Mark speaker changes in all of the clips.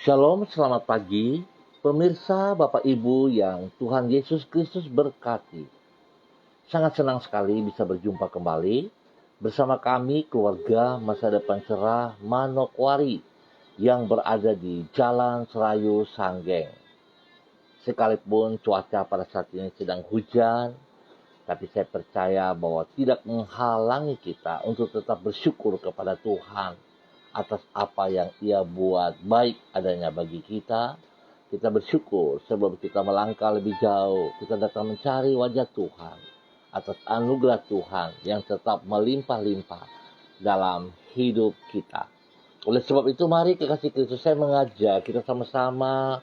Speaker 1: Shalom, selamat pagi, pemirsa Bapak Ibu yang Tuhan Yesus Kristus berkati. Sangat senang sekali bisa berjumpa kembali bersama kami keluarga Masa Depan Cerah Manokwari yang berada di Jalan Serayu Sanggeng. Sekalipun cuaca pada saat ini sedang hujan, tapi saya percaya bahwa tidak menghalangi kita untuk tetap bersyukur kepada Tuhan atas apa yang Ia buat baik adanya bagi kita. Kita bersyukur sebelum kita melangkah lebih jauh, kita datang mencari wajah Tuhan atas anugerah Tuhan yang tetap melimpah-limpah dalam hidup kita. Oleh sebab itu, mari kekasih Kristus, saya mengajak kita sama-sama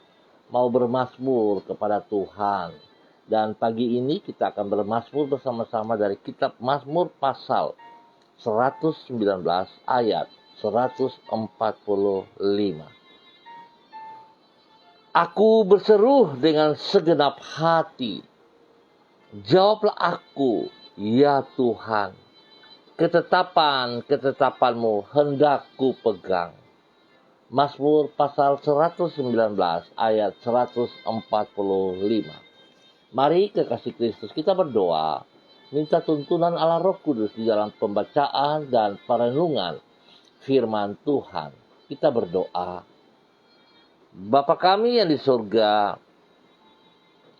Speaker 1: mau bermazmur kepada Tuhan. Dan pagi ini kita akan bermazmur bersama-sama dari kitab Mazmur pasal 119 ayat 145. Aku berseru dengan segenap hati, jawablah aku, ya Tuhan. Ketetapan-ketetapanmu hendak ku pegang. Mazmur pasal 119 ayat 145. Mari kekasih Kristus kita berdoa, minta tuntunan Allah Roh Kudus di dalam pembacaan dan perenungan firman Tuhan. Kita berdoa. Bapa kami yang di surga,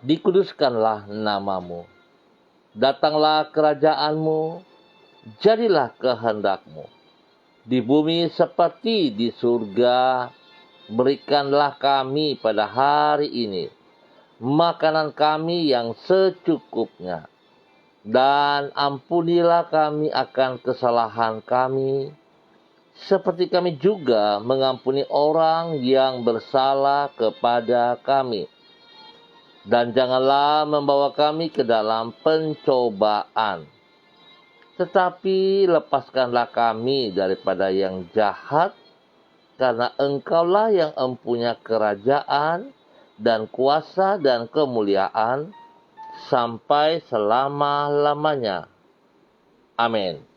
Speaker 1: dikuduskanlah namamu. Datanglah kerajaanmu, jadilah kehendakmu. Di bumi seperti di surga, berikanlah kami pada hari ini makanan kami yang secukupnya. Dan ampunilah kami akan kesalahan kami, seperti kami juga mengampuni orang yang bersalah kepada kami. Dan janganlah membawa kami ke dalam pencobaan, tetapi lepaskanlah kami daripada yang jahat, karena Engkaulah yang empunya kerajaan dan kuasa dan kemuliaan sampai selama-lamanya. Amin.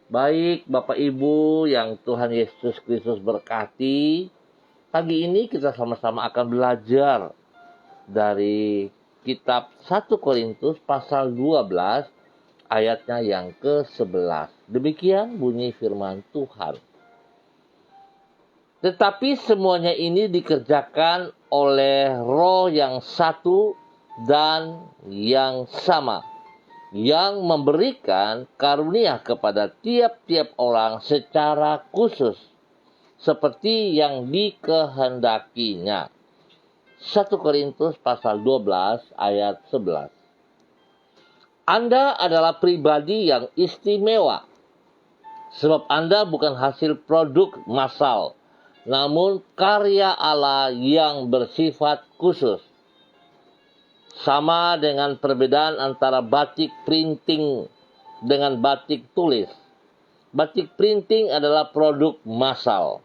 Speaker 1: Baik Bapak Ibu yang Tuhan Yesus Kristus berkati, pagi ini kita sama-sama akan belajar dari kitab 1 Korintus pasal 12 ayatnya yang ke-11. Demikian bunyi firman Tuhan. Tetapi semuanya ini dikerjakan oleh Roh yang satu dan yang sama, yang memberikan karunia kepada tiap-tiap orang secara khusus, seperti yang dikehendakinya. 1 Korintus pasal 12 ayat 11. Anda adalah pribadi yang istimewa, sebab Anda bukan hasil produk massal, namun karya Allah yang bersifat khusus. Sama dengan perbedaan antara batik printing dengan batik tulis. Batik printing adalah produk massal.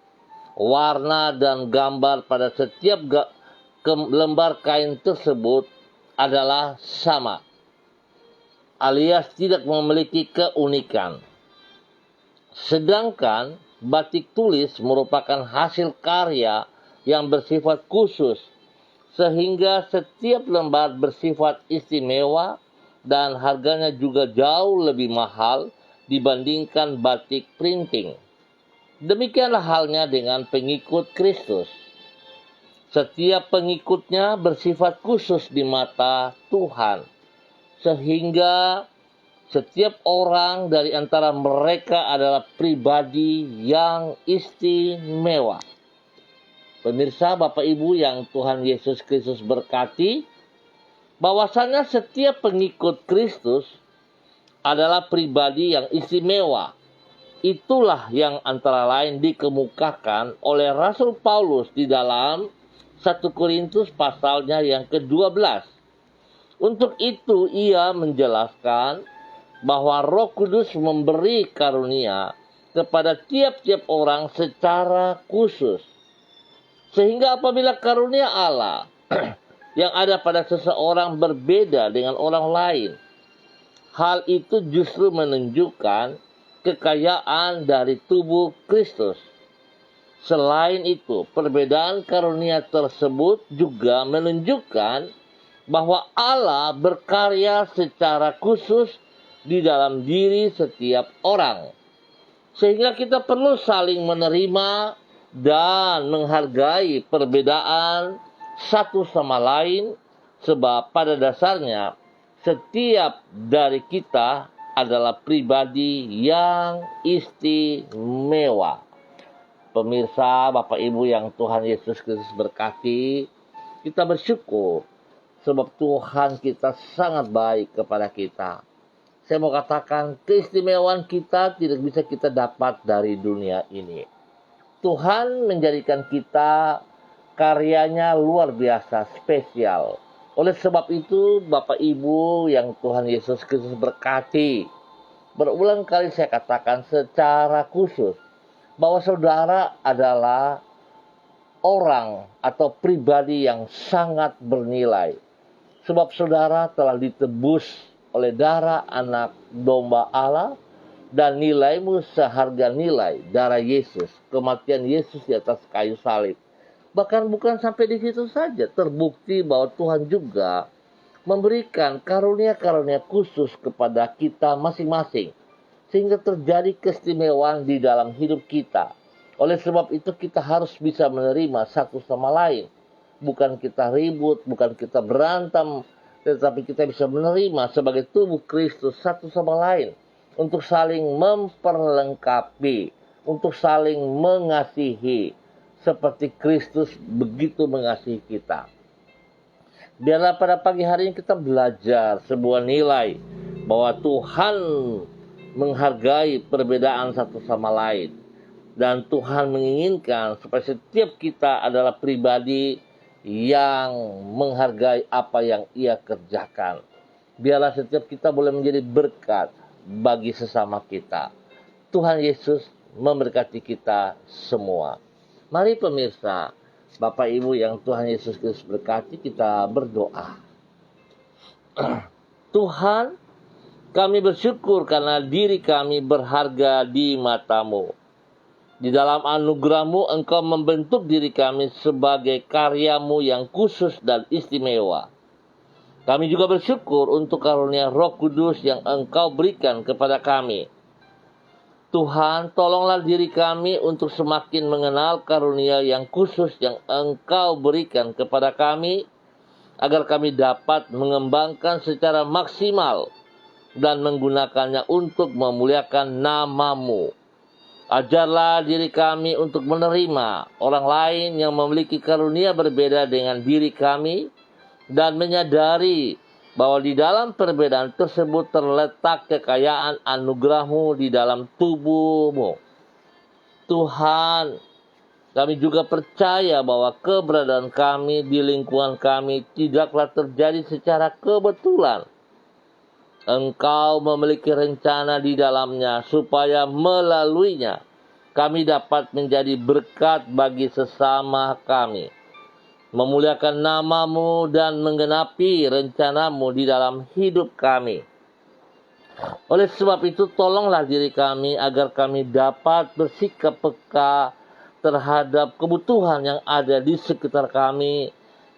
Speaker 1: Warna dan gambar pada setiap lembar kain tersebut adalah sama, alias tidak memiliki keunikan. Sedangkan batik tulis merupakan hasil karya yang bersifat khusus, sehingga setiap lembar bersifat istimewa dan harganya juga jauh lebih mahal dibandingkan batik printing. Demikianlah halnya dengan pengikut Kristus. Setiap pengikutnya bersifat khusus di mata Tuhan, sehingga setiap orang dari antara mereka adalah pribadi yang istimewa. Pemirsa Bapak Ibu yang Tuhan Yesus Kristus berkati, bahwasanya setiap pengikut Kristus adalah pribadi yang istimewa. Itulah yang antara lain dikemukakan oleh Rasul Paulus di dalam 1 Korintus pasalnya yang ke-12. Untuk itu ia menjelaskan bahwa Roh Kudus memberi karunia kepada tiap-tiap orang secara khusus. Sehingga apabila karunia Allah yang ada pada seseorang berbeda dengan orang lain, hal itu justru menunjukkan kekayaan dari tubuh Kristus. Selain itu, perbedaan karunia tersebut juga menunjukkan bahwa Allah berkarya secara khusus di dalam diri setiap orang. Sehingga kita perlu saling menerima dan menghargai perbedaan satu sama lain, sebab pada dasarnya setiap dari kita adalah pribadi yang istimewa. Pemirsa, Bapak Ibu yang Tuhan Yesus Kristus berkati, kita bersyukur sebab Tuhan kita sangat baik kepada kita. Saya mau katakan, keistimewaan kita tidak bisa kita dapat dari dunia ini. Tuhan menjadikan kita karyanya luar biasa, spesial. Oleh sebab itu, Bapak Ibu yang Tuhan Yesus Kristus berkati, berulang kali saya katakan secara khusus, bahwa saudara adalah orang atau pribadi yang sangat bernilai. Sebab saudara telah ditebus oleh darah anak domba Allah, dan nilaimu seharga nilai darah Yesus, kematian Yesus di atas kayu salib. Bahkan bukan sampai di situ saja, terbukti bahwa Tuhan juga memberikan karunia-karunia khusus kepada kita masing-masing, sehingga terjadi keistimewaan di dalam hidup kita. Oleh sebab itu kita harus bisa menerima satu sama lain. Bukan kita ribut, bukan kita berantem, tetapi kita bisa menerima sebagai tubuh Kristus satu sama lain. Untuk saling memperlengkapi, untuk saling mengasihi. Seperti Kristus begitu mengasihi kita. Biarlah pada pagi hari ini kita belajar sebuah nilai bahwa Tuhan menghargai perbedaan satu sama lain. Dan Tuhan menginginkan supaya setiap kita adalah pribadi yang menghargai apa yang Ia kerjakan. Biarlah setiap kita boleh menjadi berkat bagi sesama kita. Tuhan Yesus memberkati kita semua. Mari pemirsa, Bapak Ibu yang Tuhan Yesus Kristus berkati, kita berdoa. Tuhan, kami bersyukur karena diri kami berharga di mata-Mu. Di dalam anugerah-Mu, Engkau membentuk diri kami sebagai karya-Mu yang khusus dan istimewa. Kami juga bersyukur untuk karunia Roh Kudus yang Engkau berikan kepada kami. Tuhan, tolonglah diri kami untuk semakin mengenal karunia yang khusus yang Engkau berikan kepada kami, agar kami dapat mengembangkan secara maksimal dan menggunakannya untuk memuliakan nama-Mu. Ajarlah diri kami untuk menerima orang lain yang memiliki karunia berbeda dengan diri kami, dan menyadari bahwa di dalam perbedaan tersebut terletak kekayaan anugerah-Mu di dalam tubuh-Mu. Tuhan, kami juga percaya bahwa keberadaan kami di lingkungan kami tidaklah terjadi secara kebetulan. Engkau memiliki rencana di dalamnya supaya melaluinya kami dapat menjadi berkat bagi sesama kami, memuliakan nama-Mu dan menggenapi rencana-Mu di dalam hidup kami. Oleh sebab itu, tolonglah diri kami agar kami dapat bersikap peka terhadap kebutuhan yang ada di sekitar kami,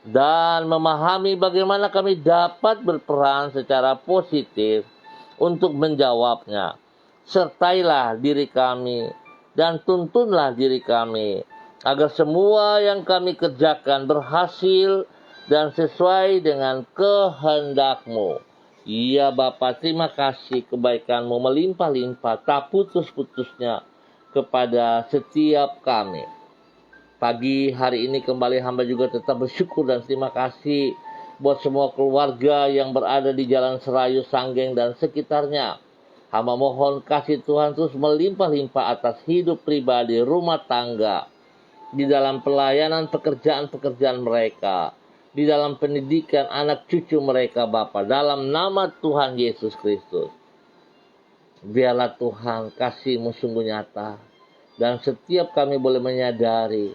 Speaker 1: dan memahami bagaimana kami dapat berperan secara positif untuk menjawabnya. Sertailah diri kami dan tuntunlah diri kami, agar semua yang kami kerjakan berhasil dan sesuai dengan kehendak-Mu. Ya Bapa, terima kasih kebaikan-Mu melimpah-limpah, tak putus-putusnya kepada setiap kami. Pagi hari ini kembali hamba juga tetap bersyukur dan terima kasih buat semua keluarga yang berada di Jalan Serayu, Sanggeng, dan sekitarnya. Hamba mohon kasih Tuhan terus melimpah-limpah atas hidup pribadi, rumah tangga, di dalam pelayanan pekerjaan-pekerjaan mereka, di dalam pendidikan anak cucu mereka Bapa, dalam nama Tuhan Yesus Kristus. Biarlah Tuhan kasih-Mu sungguh nyata, dan setiap kami boleh menyadari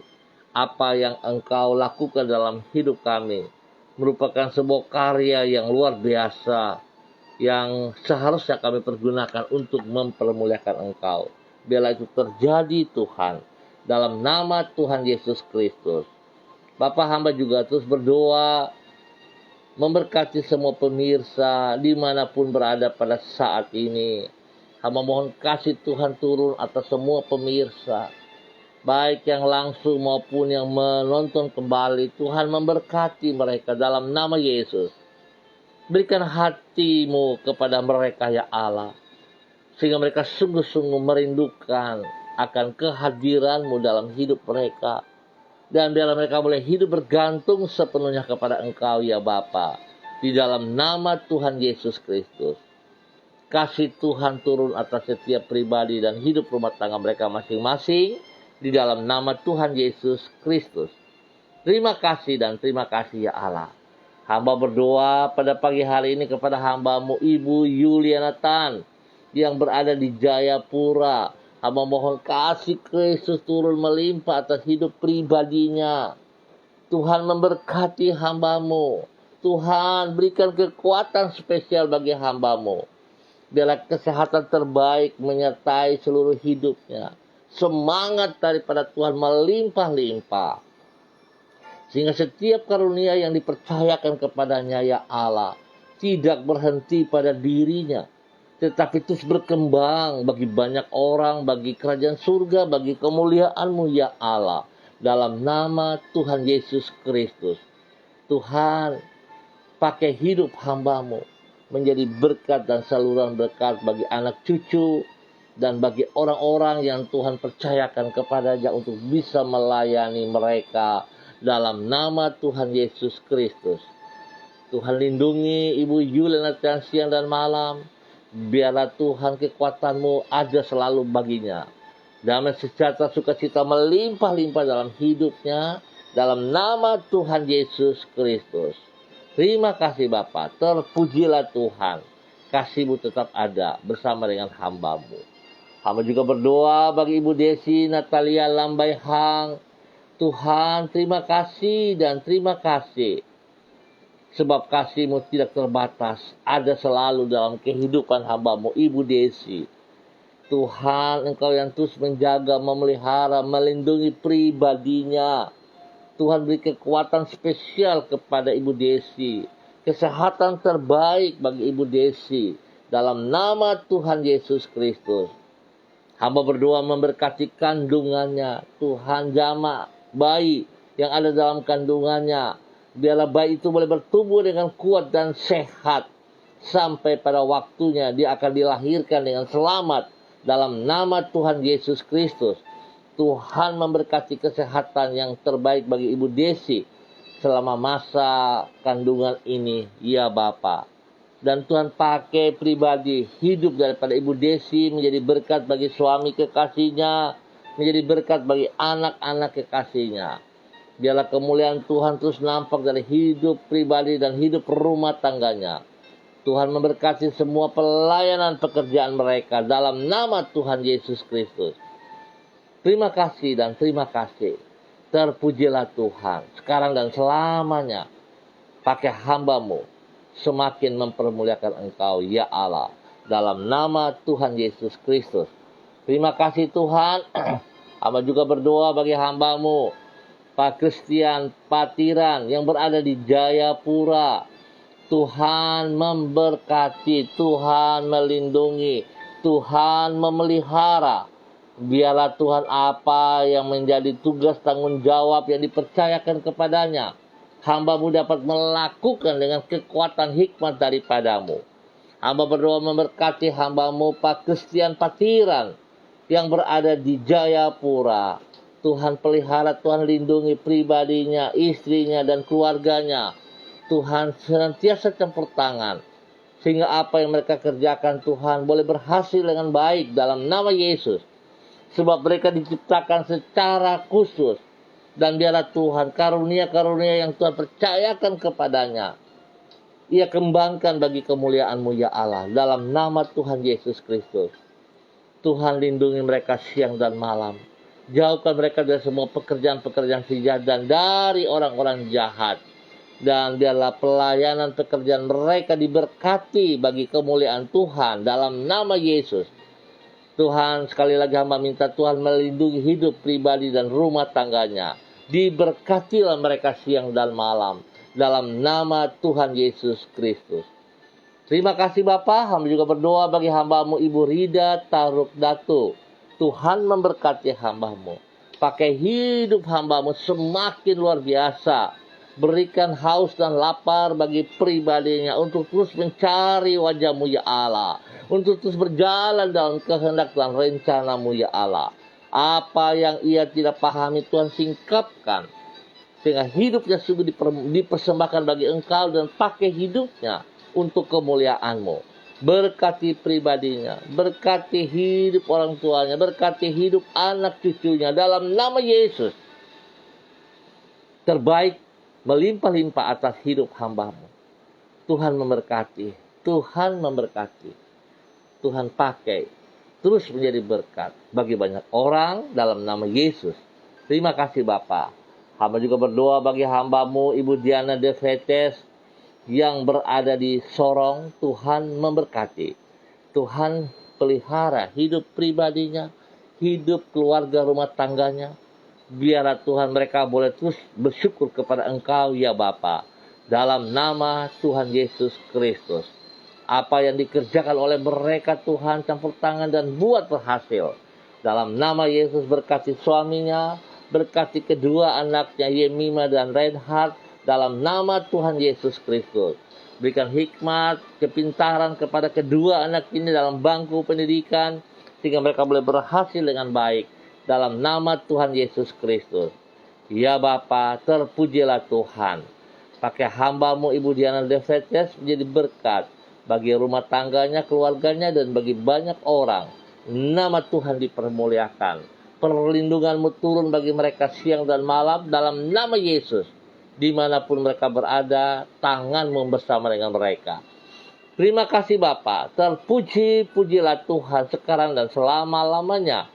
Speaker 1: apa yang Engkau lakukan dalam hidup kami merupakan sebuah karya yang luar biasa, yang seharusnya kami pergunakan untuk mempermuliakan Engkau. Biarlah itu terjadi Tuhan, dalam nama Tuhan Yesus Kristus. Bapak, hamba juga terus berdoa memberkati semua pemirsa dimanapun berada pada saat ini. Hamba mohon kasih Tuhan turun atas semua pemirsa, baik yang langsung maupun yang menonton kembali. Tuhan memberkati mereka dalam nama Yesus. Berikan hatimu kepada mereka ya Allah, sehingga mereka sungguh-sungguh merindukan akan kehadiran-Mu dalam hidup mereka. Dan biarlah mereka boleh hidup bergantung sepenuhnya kepada Engkau ya Bapa. Di dalam nama Tuhan Yesus Kristus. Kasih Tuhan turun atas setiap pribadi dan hidup rumah tangga mereka masing-masing. Di dalam nama Tuhan Yesus Kristus. Terima kasih dan terima kasih ya Allah. Hamba berdoa pada pagi hari ini kepada hamba-Mu Ibu Yuliana Tan yang berada di Jayapura. Hamba mohon kasih Kristus turun melimpah atas hidup pribadinya. Tuhan memberkati hamba-Mu. Tuhan berikan kekuatan spesial bagi hamba-Mu. Biarlah kesehatan terbaik menyertai seluruh hidupnya. Semangat daripada Tuhan melimpah-limpah. Sehingga setiap karunia yang dipercayakan kepadanya ya Allah tidak berhenti pada dirinya, tetapi terus berkembang bagi banyak orang, bagi kerajaan surga, bagi kemuliaan-Mu ya Allah. Dalam nama Tuhan Yesus Kristus. Tuhan, pakai hidup hamba-Mu menjadi berkat dan saluran berkat bagi anak cucu dan bagi orang-orang yang Tuhan percayakan kepadanya untuk bisa melayani mereka. Dalam nama Tuhan Yesus Kristus. Tuhan lindungi Ibu Yuliana Tan siang dan malam. Biarlah Tuhan kekuatan-Mu ada selalu baginya. Damai sejahtera sukacita melimpah-limpah dalam hidupnya. Dalam nama Tuhan Yesus Kristus. Terima kasih Bapa. Terpujilah Tuhan. Kasih-Mu tetap ada bersama dengan hamba-Mu. Hamba juga berdoa bagi Ibu Desi Natalia Lambai Hang. Tuhan, terima kasih dan terima kasih. Sebab kasih-Mu tidak terbatas. Ada selalu dalam kehidupan hamba-Mu, Ibu Desi. Tuhan, Engkau yang terus menjaga, memelihara, melindungi pribadinya. Tuhan beri kekuatan spesial kepada Ibu Desi. Kesehatan terbaik bagi Ibu Desi. Dalam nama Tuhan Yesus Kristus. Hamba berdoa memberkati kandungannya. Tuhan jamah bayi yang ada dalam kandungannya. Biarlah bayi itu boleh bertumbuh dengan kuat dan sehat. Sampai pada waktunya dia akan dilahirkan dengan selamat. Dalam nama Tuhan Yesus Kristus. Tuhan memberkati kesehatan yang terbaik bagi Ibu Desi selama masa kandungan ini. Ya Bapa. Dan Tuhan pakai pribadi hidup daripada Ibu Desi menjadi berkat bagi suami kekasihnya. Menjadi berkat bagi anak-anak kekasihnya. Biarlah kemuliaan Tuhan terus nampak dari hidup pribadi dan hidup rumah tangganya. Tuhan memberkati semua pelayanan pekerjaan mereka dalam nama Tuhan Yesus Kristus. Terima kasih dan terima kasih. Terpujilah Tuhan sekarang dan selamanya. Pakai hamba-Mu semakin mempermuliakan Engkau ya Allah. Dalam nama Tuhan Yesus Kristus. Terima kasih Tuhan. Hamba juga berdoa bagi hamba-Mu Pak Christian Patiran yang berada di Jayapura. Tuhan memberkati, Tuhan melindungi, Tuhan memelihara. Biarlah Tuhan apa yang menjadi tugas tanggung jawab yang dipercayakan kepadanya, hamba-Mu dapat melakukan dengan kekuatan hikmat daripada-Mu. Hamba berdoa memberkati hamba-Mu Pak Christian Patiran yang berada di Jayapura. Tuhan pelihara, Tuhan lindungi pribadinya, istrinya, dan keluarganya. Tuhan senantiasa campur tangan. Sehingga apa yang mereka kerjakan Tuhan boleh berhasil dengan baik dalam nama Yesus. Sebab mereka diciptakan secara khusus. Dan biarlah Tuhan karunia-karunia yang Tuhan percayakan kepadanya. Ia kembangkan bagi kemuliaan-Mu ya Allah. Dalam nama Tuhan Yesus Kristus. Tuhan lindungi mereka siang dan malam. Jauhkan mereka dari semua pekerjaan-pekerjaan jahat dan dari orang-orang jahat. Dan biarlah pelayanan pekerjaan mereka diberkati bagi kemuliaan Tuhan dalam nama Yesus. Tuhan, sekali lagi hamba minta Tuhan melindungi hidup pribadi dan rumah tangganya. Diberkatilah mereka siang dan malam. Dalam nama Tuhan Yesus Kristus. Terima kasih Bapa, hamba juga berdoa bagi hambamu Ibu Rida Taruk Datu. Tuhan memberkati hambamu. Pakai hidup hambamu semakin luar biasa. Berikan haus dan lapar bagi pribadinya untuk terus mencari wajah-Mu ya Allah. Untuk terus berjalan dalam kehendak dan rencana-Mu ya Allah. Apa yang ia tidak pahami Tuhan singkapkan. Sehingga hidupnya sungguh dipersembahkan bagi Engkau dan pakai hidupnya untuk kemuliaan-Mu. Berkati pribadinya, berkati hidup orang tuanya, berkati hidup anak cucunya dalam nama Yesus. Terbaik melimpah-limpah atas hidup hamba-Mu. Tuhan memberkati, Tuhan memberkati. Tuhan pakai terus menjadi berkat bagi banyak orang dalam nama Yesus. Terima kasih Bapa. Hamba juga berdoa bagi hamba-Mu Ibu Diana Devetes yang berada di Sorong. Tuhan memberkati. Tuhan pelihara hidup pribadinya, hidup keluarga rumah tangganya. Biarlah Tuhan mereka boleh terus bersyukur kepada Engkau ya Bapa. Dalam nama Tuhan Yesus Kristus. Apa yang dikerjakan oleh mereka Tuhan campur tangan dan buat berhasil. Dalam nama Yesus berkati suaminya, berkati kedua anaknya Yemima dan Reinhard. Dalam nama Tuhan Yesus Kristus. Berikan hikmat, kepintaran kepada kedua anak ini dalam bangku pendidikan. Sehingga mereka boleh berhasil dengan baik. Dalam nama Tuhan Yesus Kristus. Ya Bapa, terpujilah Tuhan. Pakai hamba-Mu Ibu Diana Devetes menjadi berkat. Bagi rumah tangganya, keluarganya, dan bagi banyak orang. Nama Tuhan dipermuliakan. Perlindungan-Mu turun bagi mereka siang dan malam dalam nama Yesus. Dimanapun mereka berada, tangan-Mu bersama dengan mereka. Terima kasih Bapa. Terpuji-pujilah Tuhan sekarang dan selama-lamanya.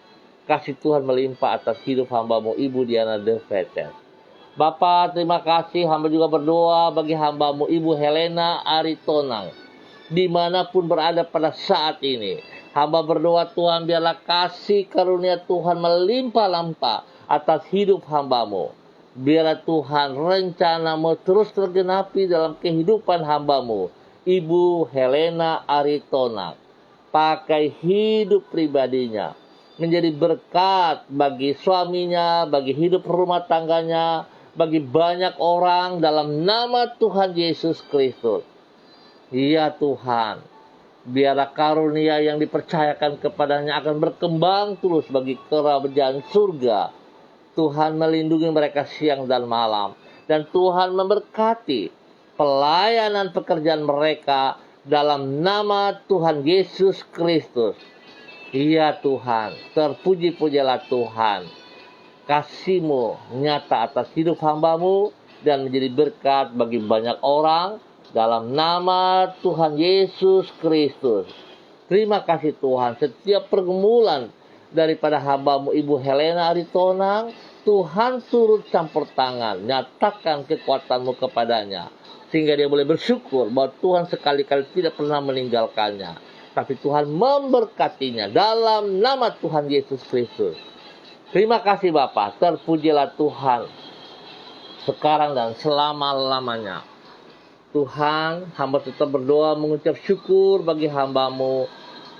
Speaker 1: Kasih Tuhan melimpah atas hidup hamba-Mu Ibu Diana Devetes. Bapa, terima kasih. Hamba juga berdoa bagi hamba-Mu Ibu Helena Aritonang. Dimanapun berada pada saat ini. Hamba berdoa Tuhan biarlah kasih karunia Tuhan melimpah-limpah atas hidup hamba-Mu. Biarlah Tuhan rencana-Mu terus tergenapi dalam kehidupan hamba-Mu. Ibu Helena Aritonang. Pakai hidup pribadinya. Menjadi berkat bagi suaminya, bagi hidup rumah tangganya, bagi banyak orang dalam nama Tuhan Yesus Kristus. Ya Tuhan, biarlah karunia yang dipercayakan kepadanya akan berkembang terus bagi kerajaan surga. Tuhan melindungi mereka siang dan malam. Dan Tuhan memberkati pelayanan pekerjaan mereka dalam nama Tuhan Yesus Kristus. Ya Tuhan, terpuji-pujilah Tuhan. Kasih-Mu nyata atas hidup hamba-Mu dan menjadi berkat bagi banyak orang. Dalam nama Tuhan Yesus Kristus. Terima kasih Tuhan. Setiap pergumulan daripada hamba-Mu Ibu Helena Aritonang, Tuhan turut campur tangan. Nyatakan kekuatan-Mu kepadanya. Sehingga dia boleh bersyukur bahwa Tuhan sekali-kali tidak pernah meninggalkannya. Tapi Tuhan memberkatinya dalam nama Tuhan Yesus Kristus. Terima kasih Bapa. Terpujilah Tuhan. Sekarang dan selama-lamanya. Tuhan, hamba tetap berdoa mengucap syukur bagi hamba-Mu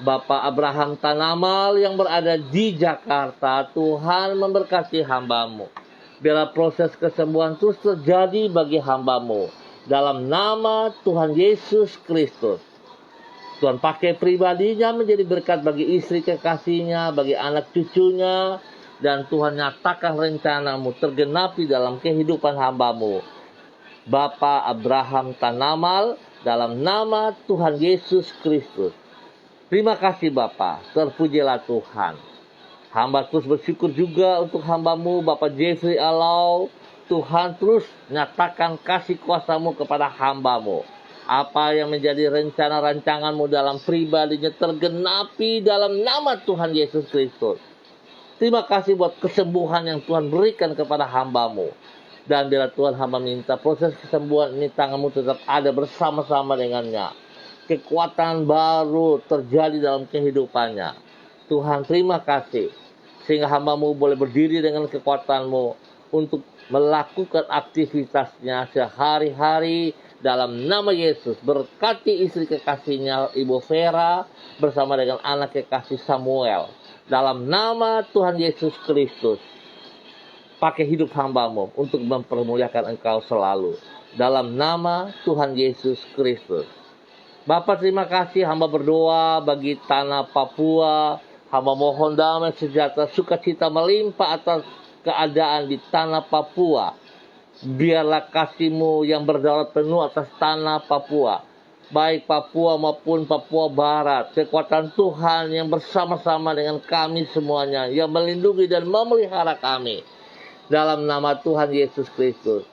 Speaker 1: Bapak Abraham Tanamal yang berada di Jakarta. Tuhan memberkati hamba-Mu. Biarlah proses kesembuhan terus terjadi bagi hamba-Mu. Dalam nama Tuhan Yesus Kristus. Tuhan pakai pribadinya menjadi berkat bagi istri kekasihnya, bagi anak cucunya. Dan Tuhan nyatakan rencana-Mu tergenapi dalam kehidupan hamba-Mu. Bapak Abraham Tanamal dalam nama Tuhan Yesus Kristus. Terima kasih Bapa, terpujilah Tuhan. Hamba terus bersyukur juga untuk hamba-Mu Bapak Jeffrey Alau. Tuhan terus nyatakan kasih kuasa-Mu kepada hamba-Mu. Apa yang menjadi rencana rancangan-Mu dalam pribadinya tergenapi dalam nama Tuhan Yesus Kristus. Terima kasih buat kesembuhan yang Tuhan berikan kepada hamba-Mu. Dan bila Tuhan hamba minta proses kesembuhan ini tangan-Mu tetap ada bersama-sama dengannya. Kekuatan baru terjadi dalam kehidupannya. Tuhan, terima kasih. Sehingga hamba-Mu boleh berdiri dengan kekuatan-Mu untuk melakukan aktivitasnya sehari-hari dalam nama Yesus. Berkati istri kekasihnya Ibu Vera bersama dengan anak kekasih Samuel. Dalam nama Tuhan Yesus Kristus. Pakai hidup hamba-Mu untuk mempermuliakan Engkau selalu. Dalam nama Tuhan Yesus Kristus. Bapa, terima kasih, hamba berdoa bagi tanah Papua. Hamba mohon damai sejahtera, sukacita melimpah atas keadaan di tanah Papua. Biarlah kasih-Mu yang berdaulat penuh atas tanah Papua. Baik Papua maupun Papua Barat. Kekuatan Tuhan yang bersama-sama dengan kami semuanya. Yang melindungi dan memelihara kami. Dalam nama Tuhan Yesus Kristus.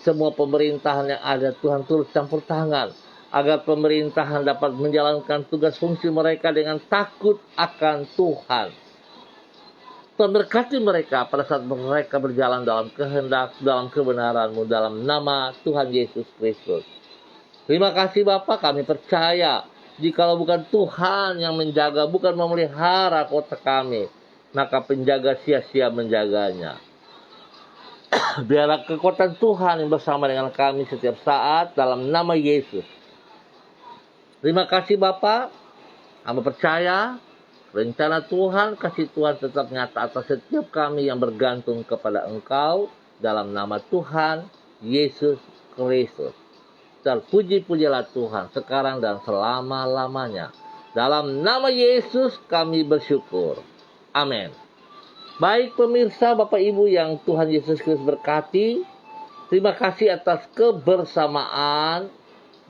Speaker 1: Semua pemerintahan yang ada, Tuhan turut campur tangan. Agar pemerintahan dapat menjalankan tugas fungsi mereka dengan takut akan Tuhan. Tuhan berkati mereka pada saat mereka berjalan dalam kehendak, dalam kebenaran-Mu, dalam nama Tuhan Yesus Kristus. Terima kasih Bapa, kami percaya. Jikalau bukan Tuhan yang menjaga, bukan memelihara kota kami, maka penjaga sia-sia menjaganya. Biarlah kekuatan Tuhan yang bersama dengan kami setiap saat dalam nama Yesus. Terima kasih Bapa. Hamba percaya rencana Tuhan, kasih Tuhan tetap nyata atas setiap kami yang bergantung kepada Engkau dalam nama Tuhan Yesus Kristus. Terpuji-pujilah Tuhan sekarang dan selama-lamanya. Dalam nama Yesus kami bersyukur. Amin. Baik pemirsa, Bapak Ibu yang Tuhan Yesus Kristus berkati, terima kasih atas kebersamaan.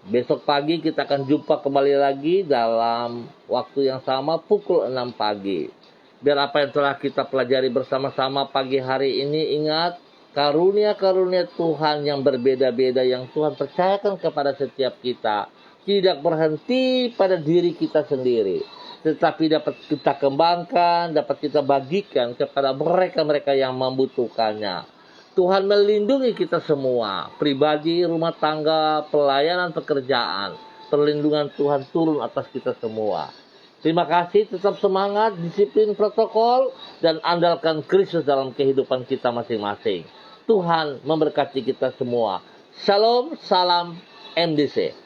Speaker 1: Besok pagi kita akan jumpa kembali lagi dalam waktu yang sama pukul 6 pagi. Biar apa yang telah kita pelajari bersama-sama pagi hari ini, ingat karunia-karunia Tuhan yang berbeda-beda yang Tuhan percayakan kepada setiap kita. Tidak berhenti pada diri kita sendiri, tetapi dapat kita kembangkan, dapat kita bagikan kepada mereka-mereka yang membutuhkannya. Tuhan melindungi kita semua, pribadi, rumah tangga, pelayanan pekerjaan. Perlindungan Tuhan turun atas kita semua. Terima kasih, tetap semangat, disiplin protokol, dan andalkan Kristus dalam kehidupan kita masing-masing. Tuhan memberkati kita semua. Shalom, salam MDC.